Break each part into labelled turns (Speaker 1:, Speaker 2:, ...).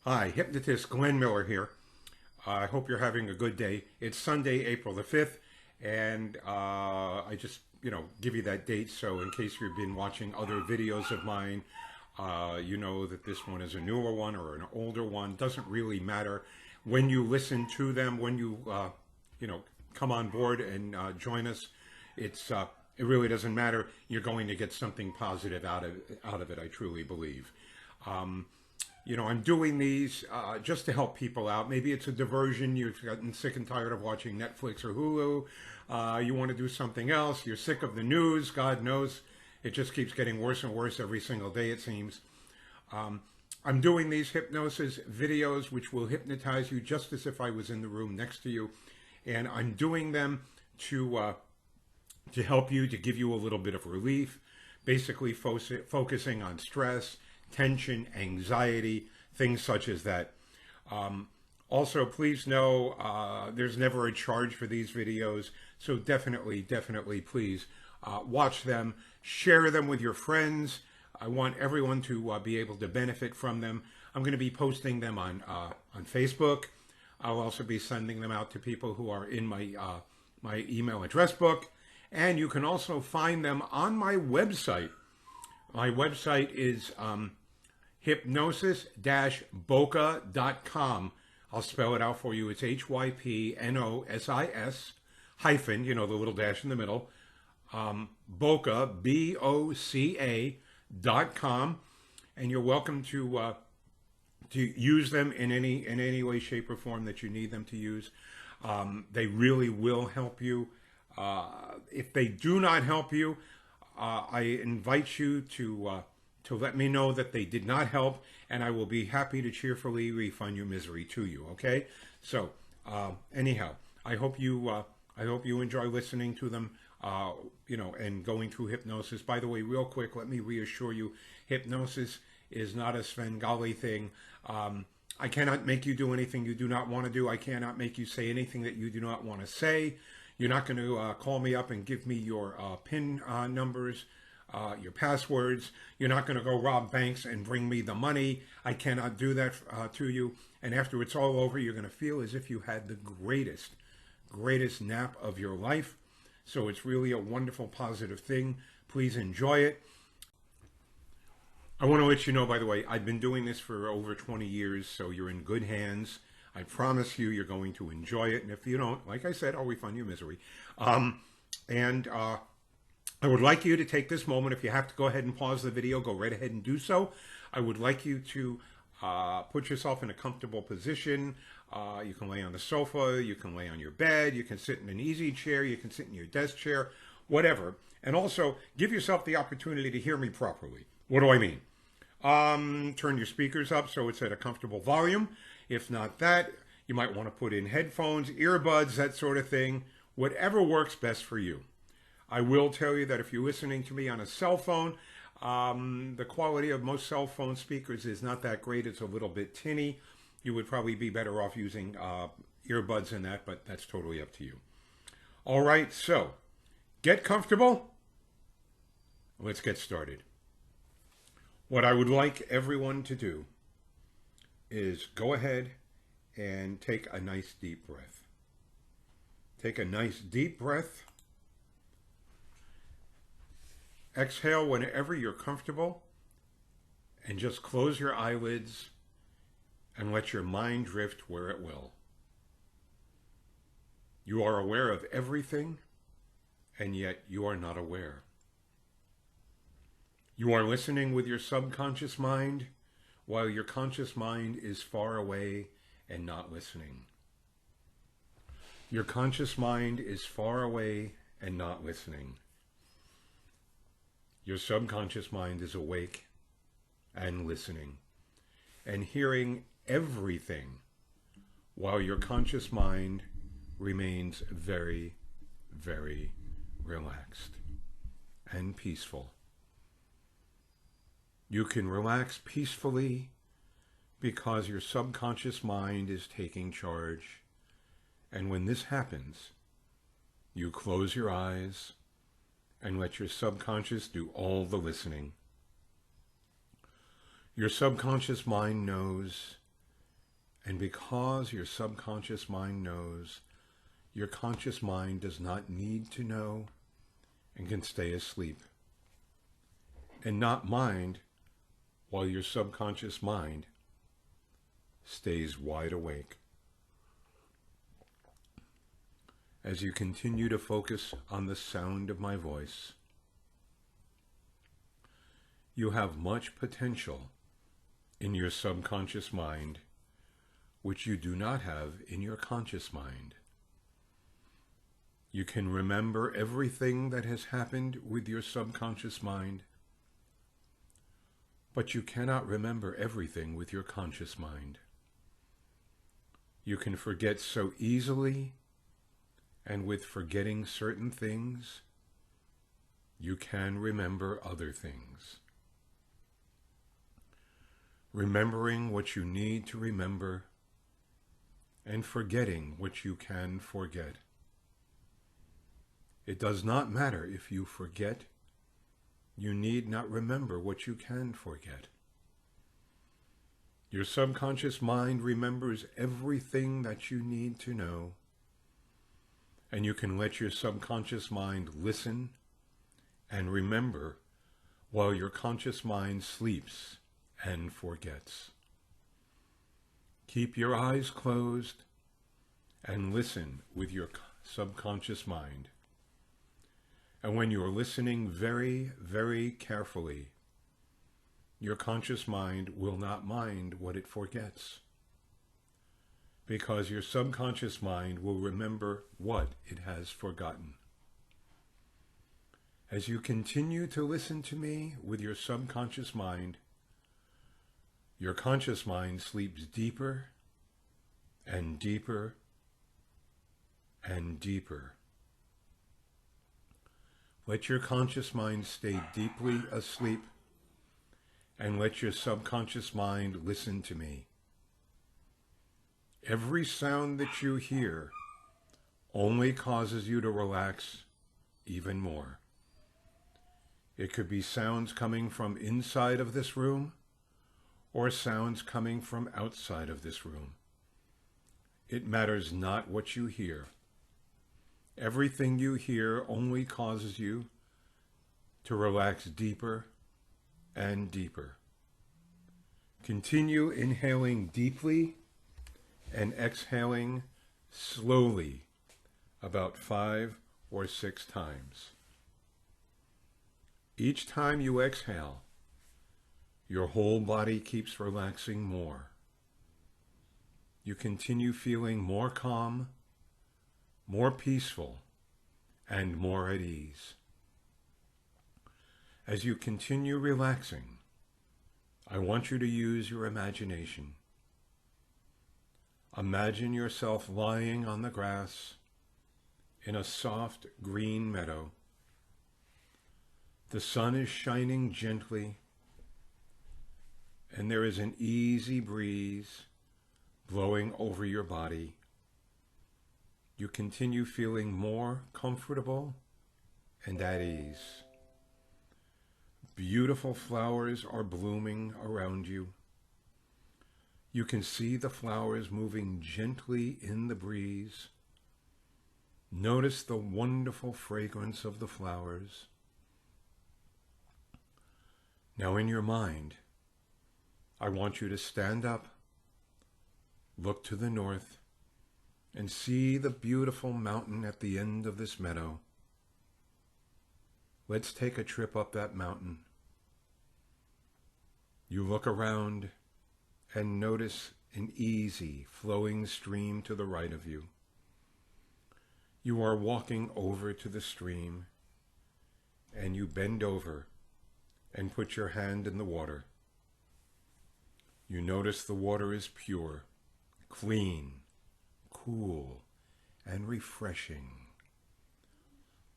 Speaker 1: Hi, hypnotist Glenn Miller here. I hope you're having a good day. It's Sunday, April the 5th, and I just, give you that date so in case you've been watching other videos of mine, you know that this one is a newer one or an older one. Doesn't really matter. When you listen to them, when you know, come on board and join us, it really doesn't matter. You're going to get something positive out of it, I truly believe. I'm doing these just to help people out. Maybe it's a diversion. You've gotten sick and tired of watching Netflix or Hulu. You want to do something else. You're sick of the news. God knows it just keeps getting worse and worse every single day, it seems. I'm doing these hypnosis videos which will hypnotize you just as if I was in the room next to you. And I'm doing them to help you, to give you a little bit of relief, basically focusing on stress, tension, anxiety, things such as that. Also, please know there's never a charge for these videos, so definitely, please watch them, share them with your friends. I want everyone to be able to benefit from them. I'm going to be posting them on Facebook. I'll also be sending them out to people who are in my email address book, and you can also find them on my website. My website is hypnosis-boca.com. I'll spell it out for you. It's Hypnosis hyphen, the little dash in the middle, Boca, BOCA.com. And you're welcome to use them in any way, shape, or form that you need them to use. They really will help you. If they do not help you, I invite you to let me know that they did not help, and I will be happy to cheerfully refund your misery to you. Okay? So, anyhow, I hope you enjoy listening to them. And going through hypnosis. By the way, real quick, let me reassure you, hypnosis is not a Svengali thing. I cannot make you do anything you do not want to do. I cannot make you say anything that you do not want to say. You're not going to call me up and give me your PIN numbers, your passwords. You're not going to go rob banks and bring me the money. I cannot do that to you. And after it's all over, you're going to feel as if you had the greatest nap of your life. So it's really a wonderful, positive thing. Please enjoy it. I want to let you know, by the way, I've been doing this for over 20 years, so you're in good hands. I promise you, you're going to enjoy it. And if you don't, like I said, I'll refund your misery. I would like you to take this moment. If you have to go ahead and pause the video, go right ahead and do so. I would like you to put yourself in a comfortable position. You can lay on the sofa, you can lay on your bed, you can sit in an easy chair, you can sit in your desk chair, whatever. And also, give yourself the opportunity to hear me properly. What do I mean? Turn your speakers up so it's at a comfortable volume. If not that, you might want to put in headphones, earbuds, that sort of thing. Whatever works best for you. I will tell you that if you're listening to me on a cell phone, the quality of most cell phone speakers is not that great. It's a little bit tinny. You would probably be better off using earbuds in that, but that's totally up to you. All right, so get comfortable. Let's get started. What I would like everyone to do is go ahead and take a nice deep breath. Take a nice deep breath. Exhale whenever you're comfortable, and just close your eyelids and let your mind drift where it will. You are aware of everything, and yet you are not aware. You are listening with your subconscious mind, while your conscious mind is far away and not listening. Your conscious mind is far away and not listening. Your subconscious mind is awake and listening and hearing everything, while your conscious mind remains very, very relaxed and peaceful. You can relax peacefully because your subconscious mind is taking charge. And when this happens, you close your eyes and let your subconscious do all the listening. Your subconscious mind knows And because your subconscious mind knows, your conscious mind does not need to know and can stay asleep and not mind while your subconscious mind stays wide awake. As you continue to focus on the sound of my voice, you have much potential in your subconscious mind, which you do not have in your conscious mind. You can remember everything that has happened with your subconscious mind, but you cannot remember everything with your conscious mind. You can forget so easily, and with forgetting certain things, you can remember other things. Remembering what you need to remember and forgetting what you can forget. It does not matter if you forget. You need not remember what you can forget. Your subconscious mind remembers everything that you need to know, and you can let your subconscious mind listen and remember while your conscious mind sleeps and forgets. Keep your eyes closed and listen with your subconscious mind. And when you are listening very, very carefully, your conscious mind will not mind what it forgets, because your subconscious mind will remember what it has forgotten. As you continue to listen to me with your subconscious mind, your conscious mind sleeps deeper and deeper and deeper. Let your conscious mind stay deeply asleep, and let your subconscious mind listen to me. Every sound that you hear only causes you to relax even more. It could be sounds coming from inside of this room or sounds coming from outside of this room. It matters not what you hear. Everything you hear only causes you to relax deeper and deeper. Continue inhaling deeply and exhaling slowly about 5 or 6 times. Each time you exhale, your whole body keeps relaxing more. You continue feeling more calm, more peaceful, and more at ease. As you continue relaxing, I want you to use your imagination. Imagine yourself lying on the grass in a soft green meadow. The sun is shining gently, and there is an easy breeze blowing over your body. You continue feeling more comfortable and at ease. Beautiful flowers are blooming around you. You can see the flowers moving gently in the breeze. Notice the wonderful fragrance of the flowers. Now in your mind, I want you to stand up, look to the north, and see the beautiful mountain at the end of this meadow. Let's take a trip up that mountain. You look around and notice an easy flowing stream to the right of you. You are walking over to the stream, and you bend over and put your hand in the water. You notice the water is pure, clean, cool, and refreshing.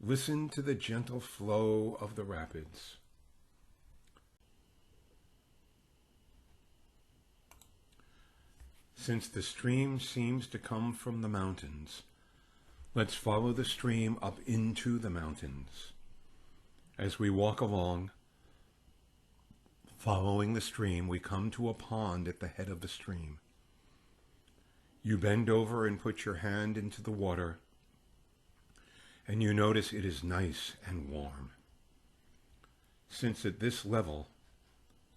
Speaker 1: Listen to the gentle flow of the rapids. Since the stream seems to come from the mountains, let's follow the stream up into the mountains. As we walk along, following the stream, we come to a pond at the head of the stream. You bend over and put your hand into the water, and you notice it is nice and warm. Since at this level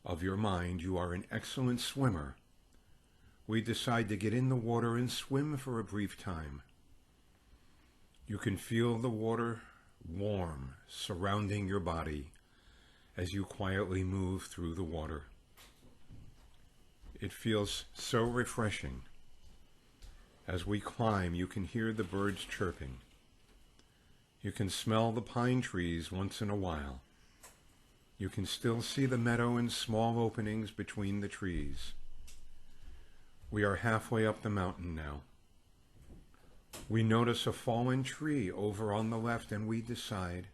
Speaker 1: of your mind you are an excellent swimmer, we decide to get in the water and swim for a brief time. You can feel the water warm surrounding your body as you quietly move through the water. It feels so refreshing. As we climb, you can hear the birds chirping. You can smell the pine trees once in a while. You can still see the meadow and small openings between the trees. We are halfway up the mountain now. We notice a fallen tree over on the left, and we decide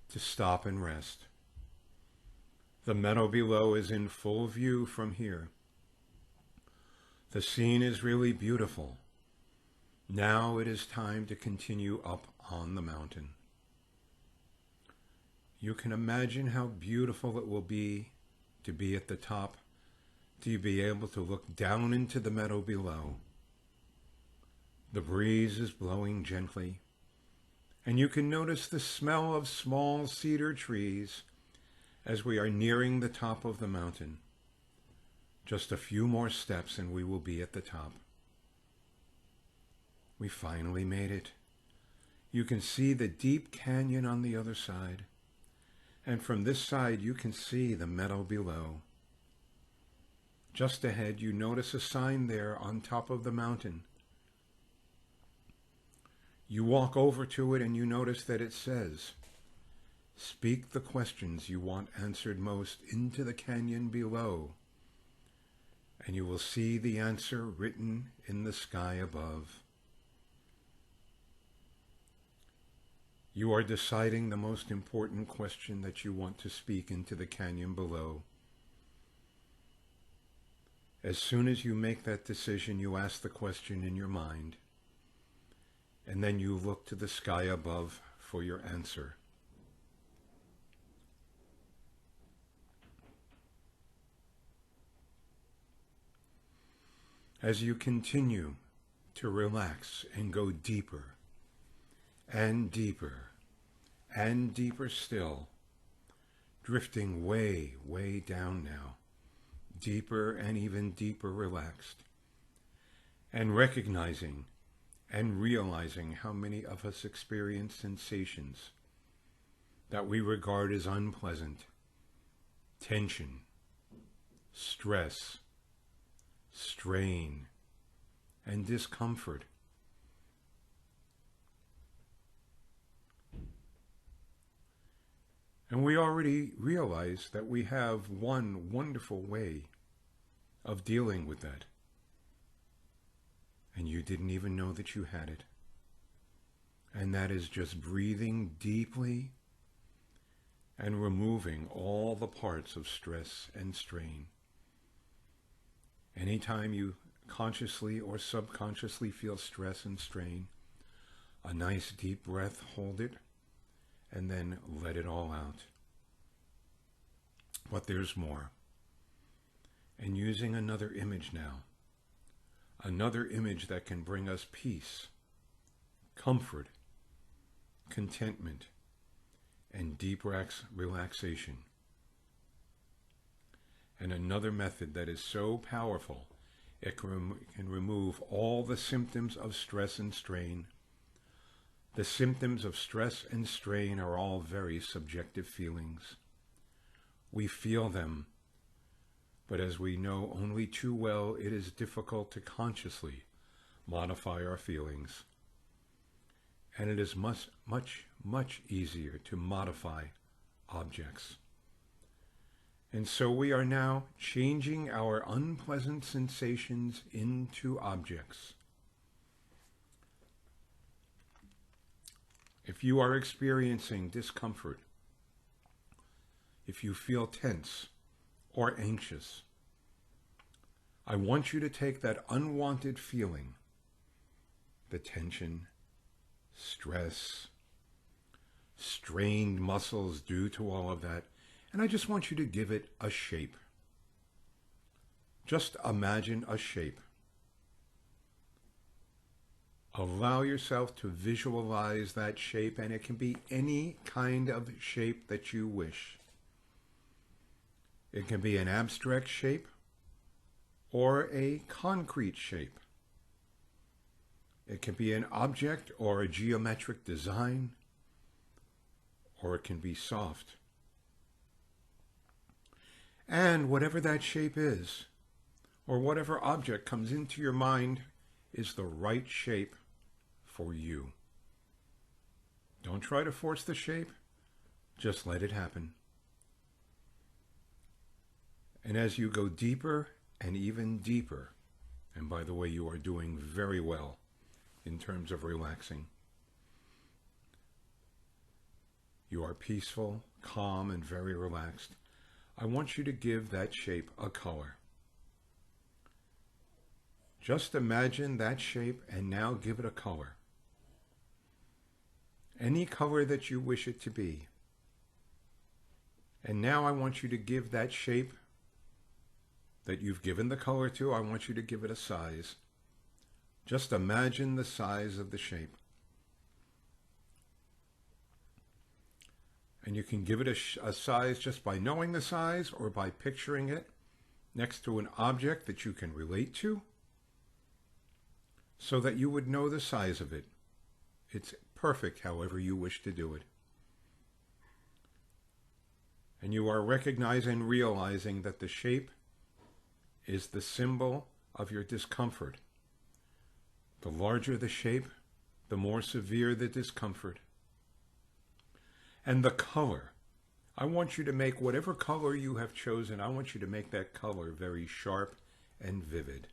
Speaker 1: to stop and rest. The meadow below is in full view from here. The scene is really beautiful. Now it is time to continue up on the mountain. You can imagine how beautiful it will be to be at the top, to be able to look down into the meadow below. The breeze is blowing gently, and you can notice the smell of small cedar trees as we are nearing the top of the mountain. Just a few more steps and we will be at the top. We finally made it. You can see the deep canyon on the other side, and from this side you can see the meadow below. Just ahead you notice a sign there on top of the mountain. You walk over to it and you notice that it says, "Speak the questions you want answered most into the canyon below, and you will see the answer written in the sky above." You are deciding the most important question that you want to speak into the canyon below. As soon as you make that decision, you ask the question in your mind, and then you look to the sky above for your answer. As you continue to relax and go deeper and deeper and deeper still, drifting way, way down now, deeper and even deeper relaxed, and recognizing and realizing how many of us experience sensations that we regard as unpleasant: tension, stress, strain, and discomfort. And we already realize that we have one wonderful way of dealing with that. And you didn't even know that you had it. And that is just breathing deeply and removing all the parts of stress and strain. Anytime you consciously or subconsciously feel stress and strain, a nice deep breath, hold it, and then let it all out. But there's more. And using another image now, another image that can bring us peace, comfort, contentment, and deep relaxation. And another method that is so powerful, it can remove all the symptoms of stress and strain. The symptoms of stress and strain are all very subjective feelings. We feel them, but as we know only too well, it is difficult to consciously modify our feelings. And it is much, much, much easier to modify objects. And so we are now changing our unpleasant sensations into objects. If you are experiencing discomfort, if you feel tense or anxious, I want you to take that unwanted feeling, the tension, stress, strained muscles due to all of that, and I just want you to give it a shape. Just imagine a shape. Allow yourself to visualize that shape, and it can be any kind of shape that you wish. It can be an abstract shape or a concrete shape. It can be an object or a geometric design, or it can be soft. And whatever that shape is, or whatever object comes into your mind, is the right shape for you. Don't try to force the shape, just let it happen. And as you go deeper and even deeper, and by the way, you are doing very well in terms of relaxing. You are peaceful, calm, and very relaxed. I want you to give that shape a color. Just imagine that shape and now give it a color. Any color that you wish it to be. And now I want you to give that shape that you've given the color to, I want you to give it a size. Just imagine the size of the shape. And you can give it a size just by knowing the size or by picturing it next to an object that you can relate to so that you would know the size of it. It's perfect however you wish to do it. And you are recognizing and realizing that the shape is the symbol of your discomfort. The larger the shape, the more severe the discomfort. And the color. I want you to make whatever color you have chosen, I want you to make that color very sharp and vivid.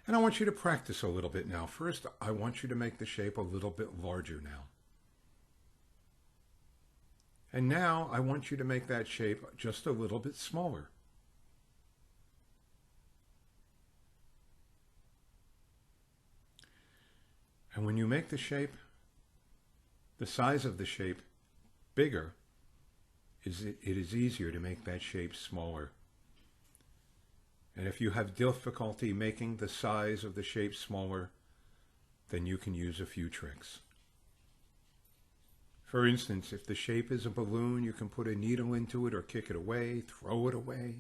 Speaker 1: And I want you to practice a little bit now. First, I want you to make the shape a little bit larger now. And now I want you to make that shape just a little bit smaller. And when you make the shape, the size of the shape bigger, it is easier to make that shape smaller. And if you have difficulty making the size of the shape smaller, then you can use a few tricks. For instance, if the shape is a balloon, you can put a needle into it or kick it away, throw it away,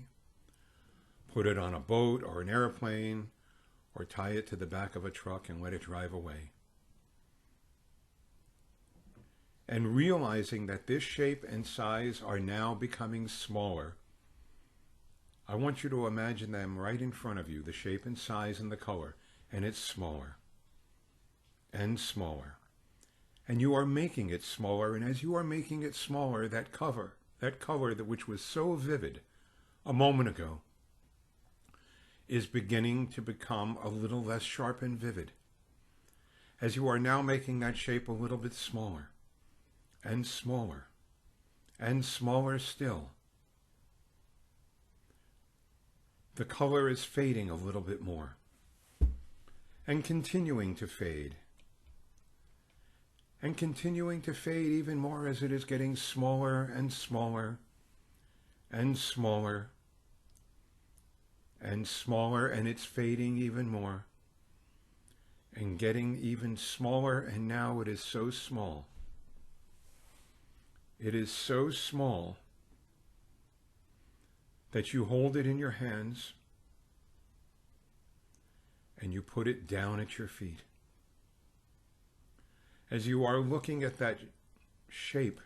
Speaker 1: put it on a boat or an airplane, or tie it to the back of a truck and let it drive away. And realizing that this shape and size are now becoming smaller, I want you to imagine them right in front of you, the shape and size and the color, and it's smaller and smaller. And you are making it smaller, and as you are making it smaller, that color which was so vivid a moment ago is beginning to become a little less sharp and vivid. As you are now making that shape a little bit smaller, and smaller, and smaller still. The color is fading a little bit more, and continuing to fade, and continuing to fade even more as it is getting smaller and smaller, and smaller, and smaller, and it's fading even more, and getting even smaller, and now it is so small. It is so small that you hold it in your hands and you put it down at your feet. As you are looking at that shape,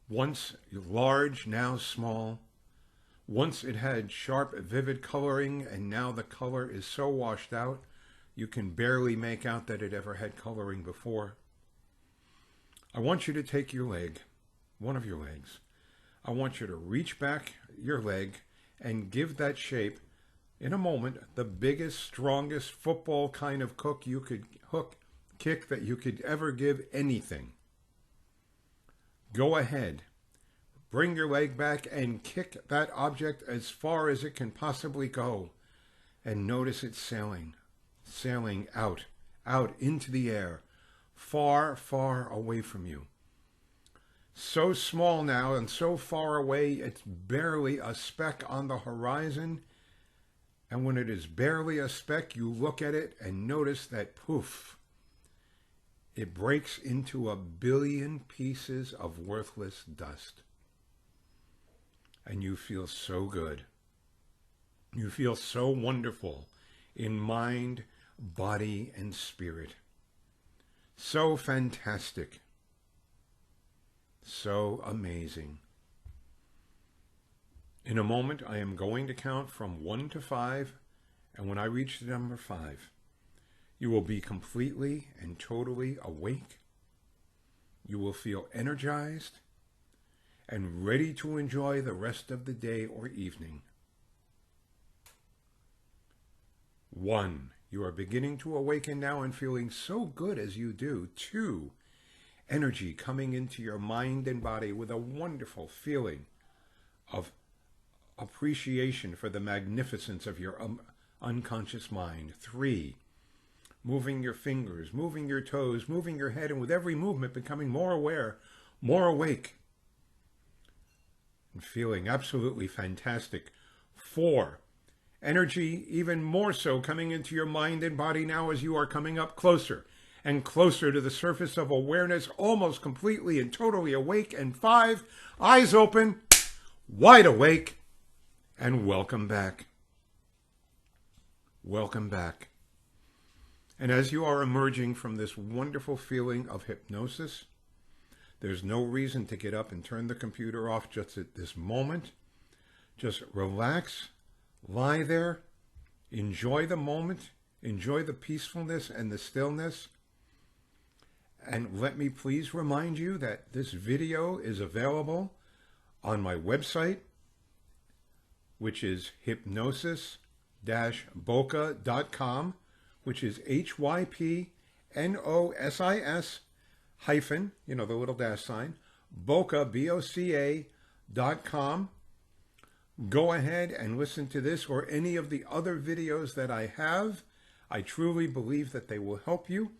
Speaker 1: once large, now small, once it had sharp, vivid coloring, and now the color is so washed out, you can barely make out that it ever had coloring before. I want you to take your leg, one of your legs. I want you to reach back your leg and give that shape, in a moment, the biggest, strongest football kind of kick that you could ever give anything. Go ahead. Bring your leg back and kick that object as far as it can possibly go. And notice it sailing out into the air. Far, far away from you. So small now and so far away, it's barely a speck on the horizon. And when it is barely a speck, you look at it and notice that poof, it breaks into a billion pieces of worthless dust. And you feel so good. You feel so wonderful in mind, body, and spirit. So fantastic. So amazing. In a moment, I am going to count from 1 to 5, and when I reach the number 5, you will be completely and totally awake. You will feel energized and ready to enjoy the rest of the day or evening. 1. You are beginning to awaken now and feeling so good as you do. 2. Energy coming into your mind and body with a wonderful feeling of appreciation for the magnificence of your unconscious mind. 3. Moving your fingers, moving your toes, moving your head, and with every movement becoming more aware, more awake, and feeling absolutely fantastic. 4. Energy even more so coming into your mind and body now as you are coming up closer and closer to the surface of awareness, almost completely and totally awake. And 5, eyes open, wide awake, and welcome back. Welcome back. And as you are emerging from this wonderful feeling of hypnosis, there's no reason to get up and turn the computer off just at this moment. Just relax, lie there, enjoy the moment, enjoy the peacefulness and the stillness. And let me please remind you that this video is available on my website, which is hypnosis-boca.com, which is HYPNOSIS hyphen, the little dash sign, boca, BOCA.com. Go ahead and listen to this or any of the other videos that I have. I truly believe that they will help you.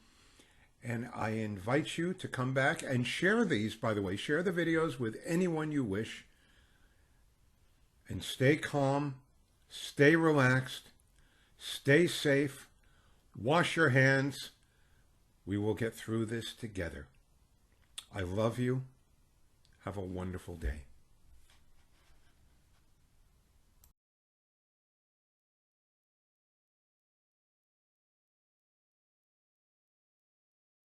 Speaker 1: And I invite you to come back and share these, by the way, share the videos with anyone you wish. And stay calm, stay relaxed, stay safe, wash your hands. We will get through this together. I love you. Have a wonderful day.